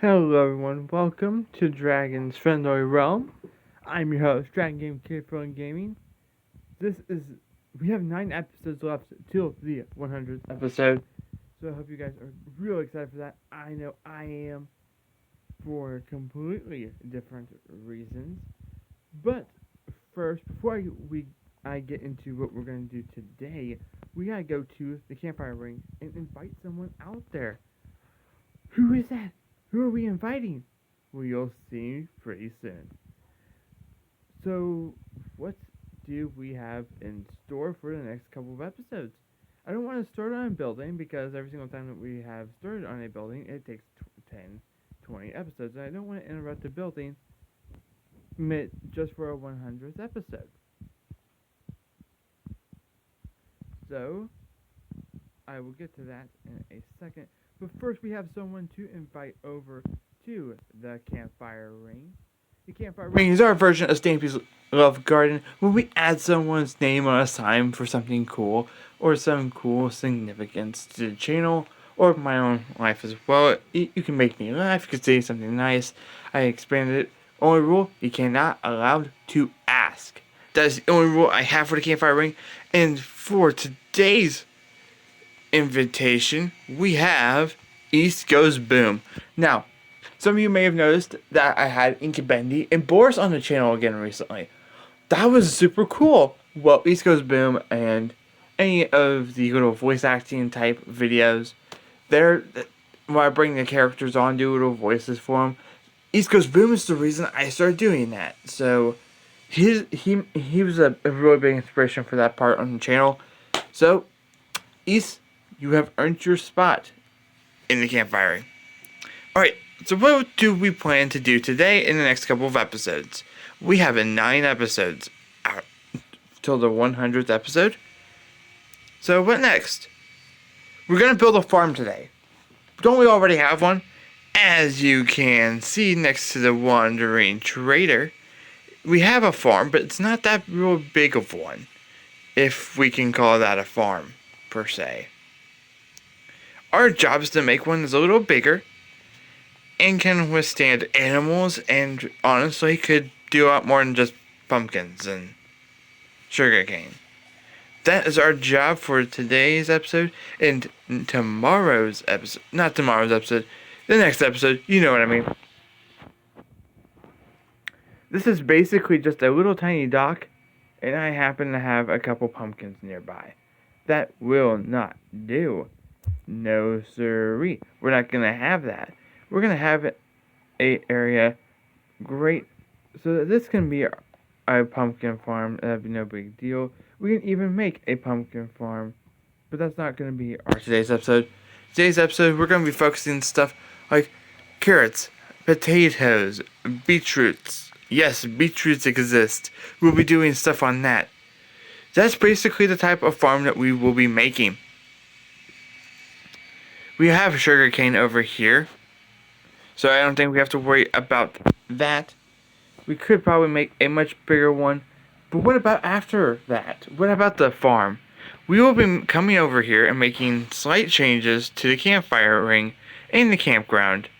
Hello everyone, welcome to Dragon's Friendly Realm. I'm your host, dragongamingkfg. We have 9 episodes left till the 100th episode, so I hope you guys are really excited for that. I know I am, for completely different reasons. But first, before I get into what we're going to do today, we gotta go to the Campfire Ring and invite someone out there. Who is that? Who are we inviting? Well, you'll see pretty soon. So, what do we have in store for the next couple of episodes? I don't want to start on a building because every single time that we have started on a building, it takes 10, 20 episodes. And I don't want to interrupt the building just for a 100th episode. So, I will get to that in a second. But first, we have someone to invite over to the Campfire Ring. The Campfire Ring is our version of Stampy's Love Garden, where we add someone's name on a sign for something cool, or some cool significance to the channel, or my own life as well. You can make me laugh, you can say something nice. I expanded it. Only rule, you cannot allowed to ask. That is the only rule I have for the Campfire Ring. And for today's invitation, we have East Goes Boom. Now, some of you may have noticed that I had Inkabendi and Boris on the channel again recently. That was super cool. Well, East Goes Boom and any of the little voice acting type videos, when I bring the characters on, do little voices for them. East Goes Boom is the reason I started doing that. So he was a really big inspiration for that part on the channel. So East, you have earned your spot in the Campfire Ring. Alright, so what do we plan to do today in the next couple of episodes? We have 9 episodes out till the 100th episode. So what next? We're going to build a farm today. Don't we already have one? As you can see next to the Wandering Trader, we have a farm, but it's not that real big of one, if we can call that a farm, per se. Our job is to make one that's a little bigger and can withstand animals, and honestly could do a lot more than just pumpkins and sugarcane. That is our job for today's episode, and tomorrow's episode, not tomorrow's episode, the next episode, you know what I mean. This is basically just a little tiny dock, and I happen to have a couple pumpkins nearby. That will not do. No siree. We're not going to have that. We're going to have a area great so that this can be a pumpkin farm. That'd be no big deal. We can even make a pumpkin farm, but that's not going to be our today's episode. Today's episode, we're going to be focusing on stuff like carrots, potatoes, beetroots. Yes, beetroots exist. We'll be doing stuff on that. That's basically the type of farm that we will be making. We have sugarcane over here, so I don't think we have to worry about that. We could probably make a much bigger one, but what about after that? What about the farm? We will be coming over here and making slight changes to the Campfire Ring and the campground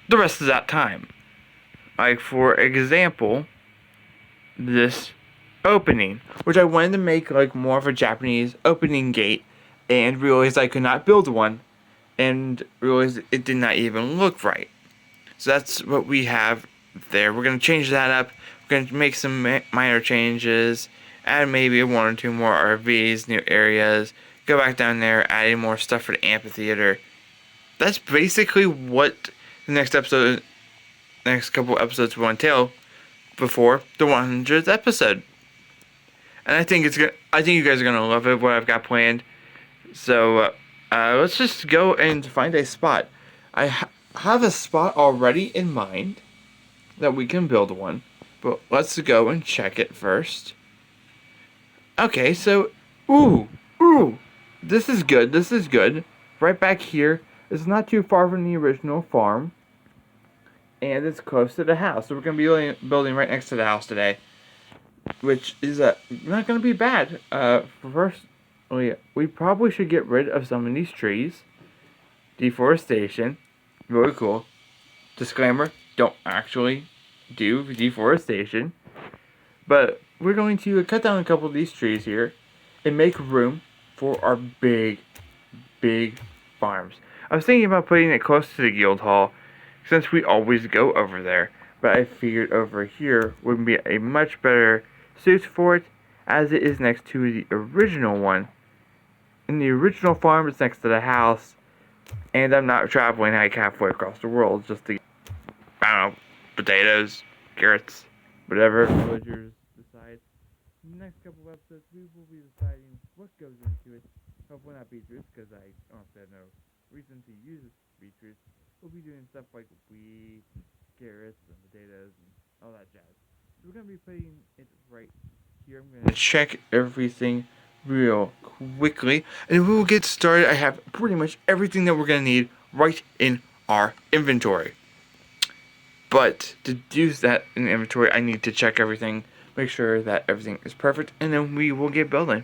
the rest of that time. Like, for example, this opening, which I wanted to make like more of a Japanese opening gate, and realized I could not build one, and realized it did not even look right. So that's what we have there. We're going to change that up. We're going to make some minor changes, add maybe 1 or 2 more RVs, new areas, go back down there, adding more stuff for the amphitheater. That's basically what the next couple episodes will entail before the 100th episode. And I think you guys are going to love it, what I've got planned. So, let's just go and find a spot. I have a spot already in mind that we can build one, but let's go and check it first. Okay, so, this is good. Right back here, it's not too far from the original farm, and it's close to the house, so we're going to be building right next to the house today, which is not going to be bad. First, we probably should get rid of some of these trees. Deforestation. Really cool. Disclaimer, don't actually do deforestation. But we're going to cut down a couple of these trees here and make room for our big farms. I was thinking about putting it close to the guild hall since we always go over there. But I figured over here would be a much better suit for it, as it is next to the original one. And the original farm is next to the house, and I'm not traveling like halfway across the world just to get, I don't know, potatoes, carrots, whatever villagers decide. In the next couple of episodes, we will be deciding what goes into it. Hopefully not beetroots, because I honestly have no reason to use beetroots. We'll be doing stuff like wheat, and carrots, and potatoes, and all that jazz. So we're going to be putting it right here. I'm going to check everything real quickly, and we will get started. I have pretty much everything that we're going to need right in our inventory. But to do that in the inventory, I need to check everything, make sure that everything is perfect, and then we will get building.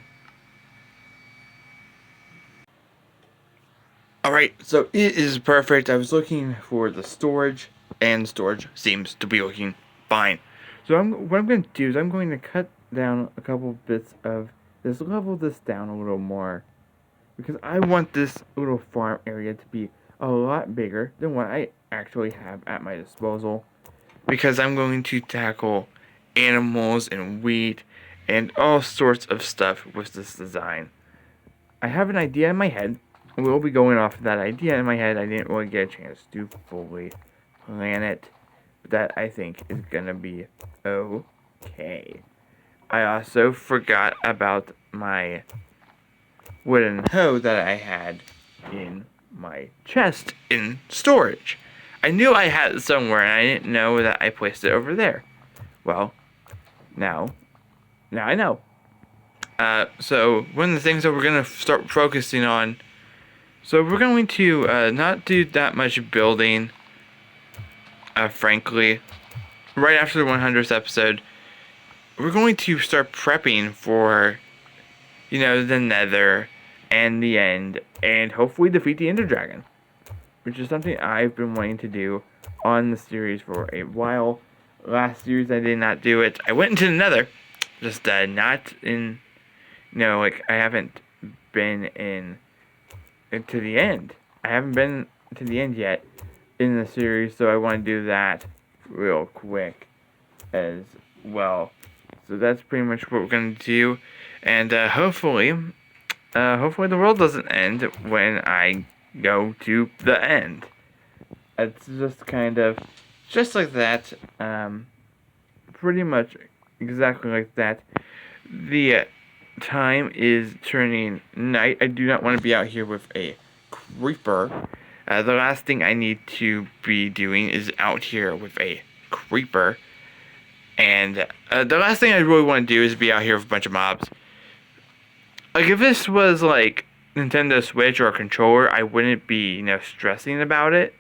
Alright, so it is perfect. I was looking for the storage, and storage seems to be looking fine. So what I'm going to do is I'm going to cut down a couple bits of this, level this down a little more, because I want this little farm area to be a lot bigger than what I actually have at my disposal, because I'm going to tackle animals and wheat and all sorts of stuff with this design. I have an idea in my head. We'll be going off of that idea in my head. I didn't really get a chance to fully plan it, but that I think is gonna be okay. I also forgot about my wooden hoe that I had in my chest in storage. I knew I had it somewhere, and I didn't know that I placed it over there. Well, now I know. So one of the things that we're gonna start focusing on. So we're going to not do that much building, frankly. Right after the 100th episode, we're going to start prepping for, the nether and the end, and hopefully defeat the ender dragon, which is something I've been wanting to do on the series for a while. Last series I did not do it. I went into the nether, just not in, I haven't been to the end. I haven't been to the end yet in the series, so I want to do that real quick as well. So that's pretty much what we're going to do, and hopefully the world doesn't end when I go to the end. It's just kind of just like that, pretty much exactly like that. The time is turning night. I do not want to be out here with a creeper. The last thing I need to be doing is out here with a creeper. And the last thing I really want to do is be out here with a bunch of mobs. Like, if this was like Nintendo Switch or a controller, I wouldn't be, stressing about it.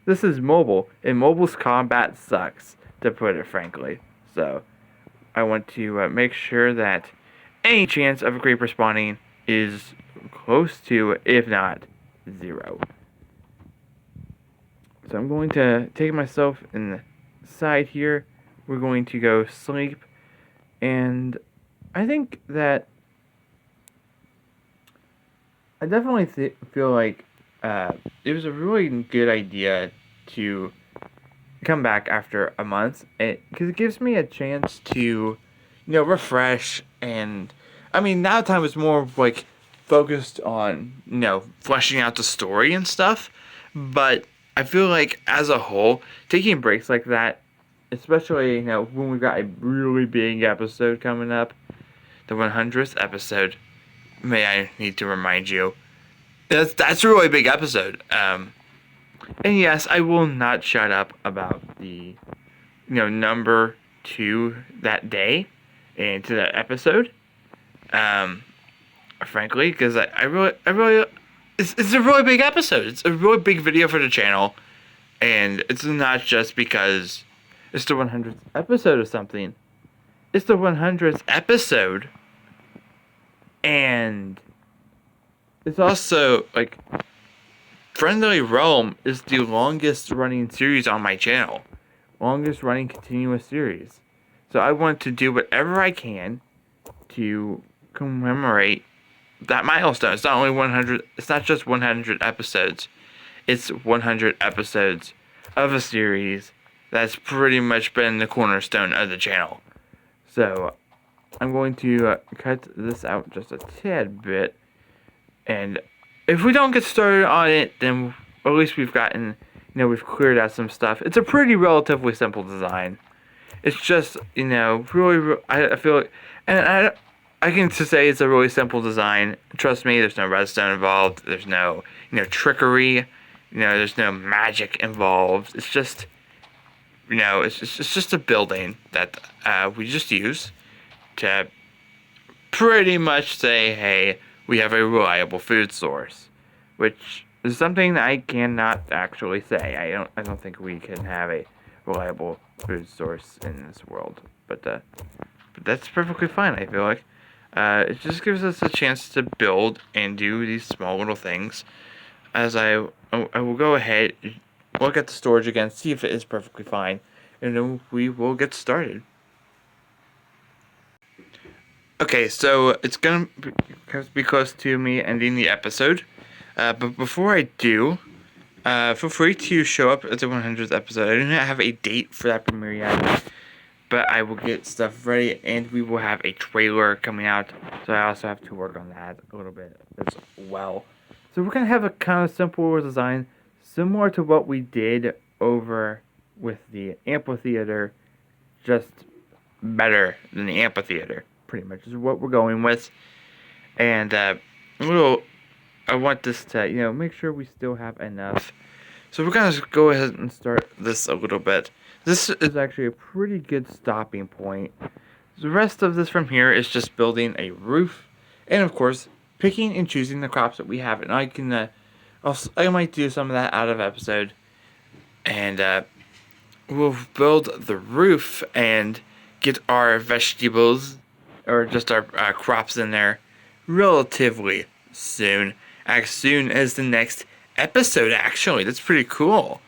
This is mobile, and mobile's combat sucks, to put it frankly. So I want to make sure that any chance of a creeper spawning is close to, if not, 0. So I'm going to take myself inside here. We're going to go sleep. And I think that I definitely feel like it was a really good idea to come back after a month, because it gives me a chance to, refresh. And I mean, now time is more like focused on, fleshing out the story and stuff. But I feel like as a whole, taking breaks like that, especially when we've got a really big episode coming up, the 100th episode. May I need to remind you, that's a really big episode. And yes, I will not shut up about the, number 2 that day into that episode. Frankly, because I really, it's a really big episode. It's a really big video for the channel, and it's not just because it's the 100th episode of something. It's the 100th episode, and it's also like Friendly Realm is the longest running series on my channel. Longest running continuous series. So I want to do whatever I can to commemorate that milestone. It's not only 100, it's not just 100 episodes. It's 100 episodes of a series that's pretty much been the cornerstone of the channel. So I'm going to cut this out just a tad bit, and if we don't get started on it, then at least we've gotten, we've cleared out some stuff. It's a pretty relatively simple design. It's just, really, I feel like, and I can just say it's a really simple design. Trust me, there's no redstone involved. There's no, trickery. There's no magic involved. It's just, it's just a building that we just use to pretty much say, hey, we have a reliable food source, which is something I cannot actually say. I don't think we can have a reliable food source in this world, but that's perfectly fine. I feel like it just gives us a chance to build and do these small little things. As I will go ahead, look at the storage again, see if it is perfectly fine, and then we will get started. Okay, so it's gonna be close to me ending the episode, but before I do, feel free to show up at the 100th episode. I do not have a date for that premiere yet, but I will get stuff ready, and we will have a trailer coming out, so I also have to work on that a little bit as well. So we're going to have a kind of simple design, similar to what we did over with the amphitheater, just better than the amphitheater, pretty much is what we're going with. And I want this to, make sure we still have enough. So we're going to go ahead and start this a little bit. This is actually a pretty good stopping point. The rest of this from here is just building a roof, and of course, picking and choosing the crops that we have. And I can, I might do some of that out of episode, and we'll build the roof and get our vegetables, or just our crops in there relatively soon. As soon as the next episode, actually. That's pretty cool.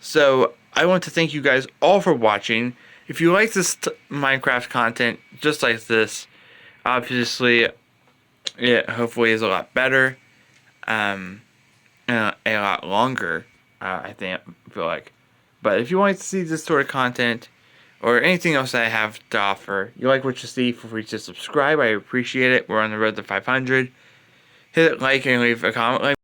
So I want to thank you guys all for watching. If you like this Minecraft content just like this, obviously it hopefully is a lot better, a lot longer, I feel like. But if you want to see this sort of content or anything else that I have to offer, you like what you see, feel free to subscribe. I appreciate it. We're on the road to 500. Hit like and leave a comment.